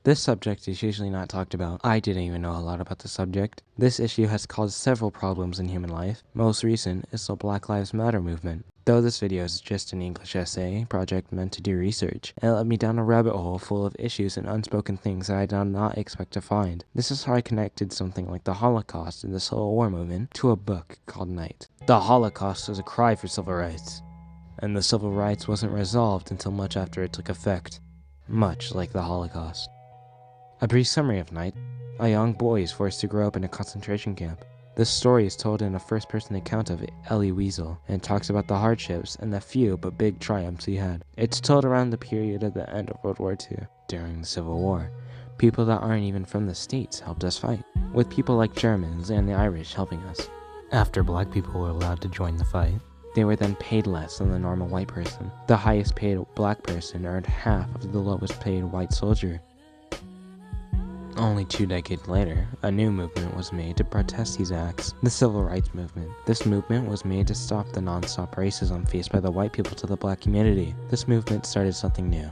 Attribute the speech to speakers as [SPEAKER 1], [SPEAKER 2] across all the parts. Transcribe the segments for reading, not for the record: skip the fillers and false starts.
[SPEAKER 1] This subject is usually not talked about. I didn't even know a lot about the subject. This issue has caused several problems in human life. Most recent is the Black Lives Matter movement. Though this video is just an English essay project meant to do research, it led me down a rabbit hole full of issues and unspoken things that I did not expect to find. This is how I connected something like the Holocaust and the Civil War movement to a book called Night. The Holocaust was a cry for civil rights, and the civil rights wasn't resolved until much after it took effect, much like the Holocaust. A brief summary of Night. A young boy is forced to grow up in a concentration camp. This story is told in a first-person account of Elie Wiesel, and talks about the hardships and the few but big triumphs he had. It's told around the period of the end of World War II. During the Civil War, people that aren't even from the States helped us fight, with people like Germans and the Irish helping us. After black people were allowed to join the fight, they were then paid less than the normal white person. The highest paid black person earned half of the lowest paid white soldier. Only 2 decades later, a new movement was made to protest these acts, the Civil Rights Movement. This movement was made to stop the non-stop racism faced by the white people to the black community. This movement started something new.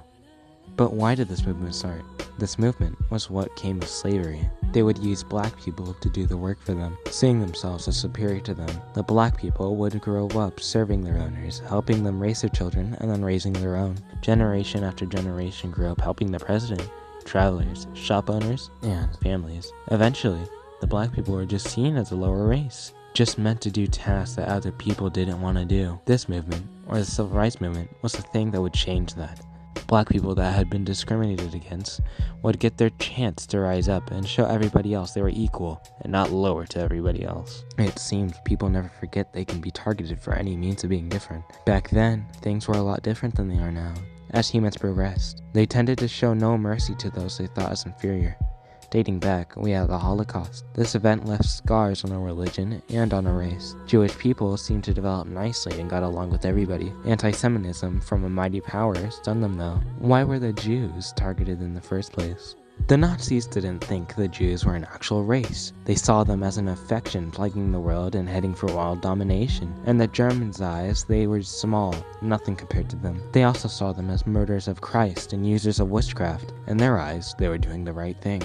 [SPEAKER 1] But why did this movement start? This movement was what came of slavery. They would use black people to do the work for them, seeing themselves as superior to them. The black people would grow up serving their owners, helping them raise their children, and then raising their own. Generation after generation grew up helping the president, travelers, shop owners, and families. Eventually, the black people were just seen as a lower race, just meant to do tasks that other people didn't want to do. This movement, or the Civil Rights Movement, was the thing that would change that. Black people that had been discriminated against would get their chance to rise up and show everybody else they were equal and not lower to everybody else. It seems people never forget they can be targeted for any means of being different. Back then, things were a lot different than they are now. As humans progressed, they tended to show no mercy to those they thought as inferior. Dating back, we had the Holocaust. This event left scars on a religion and on a race. Jewish people seemed to develop nicely and got along with everybody. Anti-Semitism from a mighty power stunned them though. Why were the Jews targeted in the first place? The Nazis didn't think the Jews were an actual race. They saw them as an infection plaguing the world and heading for world domination. In the Germans' eyes, they were small, nothing compared to them. They also saw them as murderers of Christ and users of witchcraft. In their eyes, they were doing the right thing.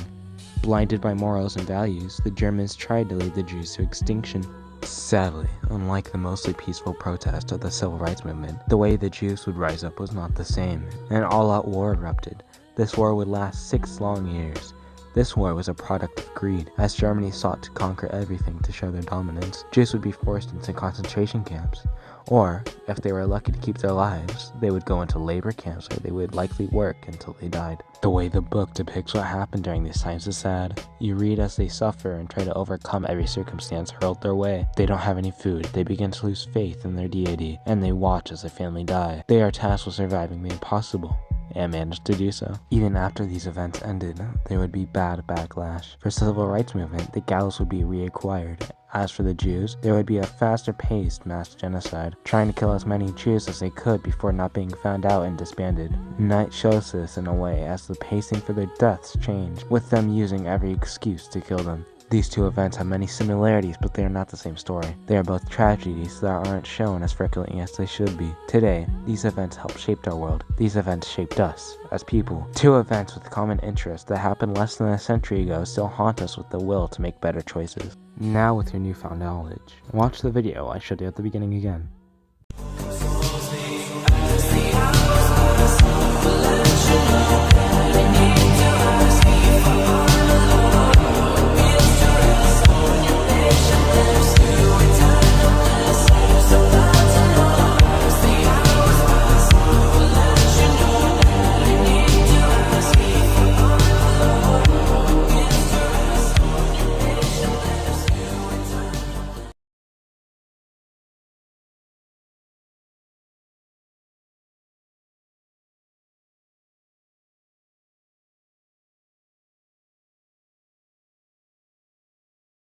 [SPEAKER 1] Blinded by morals and values, the Germans tried to lead the Jews to extinction. Sadly, unlike the mostly peaceful protest of the Civil Rights Movement, the way the Jews would rise up was not the same. An all-out war erupted. This war would last 6 long years. This war was a product of greed. As Germany sought to conquer everything to show their dominance, Jews would be forced into concentration camps. Or, if they were lucky to keep their lives, they would go into labor camps where they would likely work until they died. The way the book depicts what happened during these times is sad. You read as they suffer and try to overcome every circumstance hurled their way. They don't have any food, they begin to lose faith in their deity, and they watch as their family die. They are tasked with surviving the impossible, and managed to do so. Even after these events ended, there would be bad backlash. For the Civil Rights Movement, the gallows would be reacquired. As for the Jews, there would be a faster-paced mass genocide, trying to kill as many Jews as they could before not being found out and disbanded. Night shows this in a way as the pacing for their deaths changed, with them using every excuse to kill them. These two events have many similarities, but they are not the same story. They are both tragedies that aren't shown as frequently as they should be. Today, these events helped shape our world. These events shaped us, as people. 2 events with common interests that happened less than a century ago still haunt us with the will to make better choices. Now with your newfound knowledge, watch the video I showed you at the beginning again.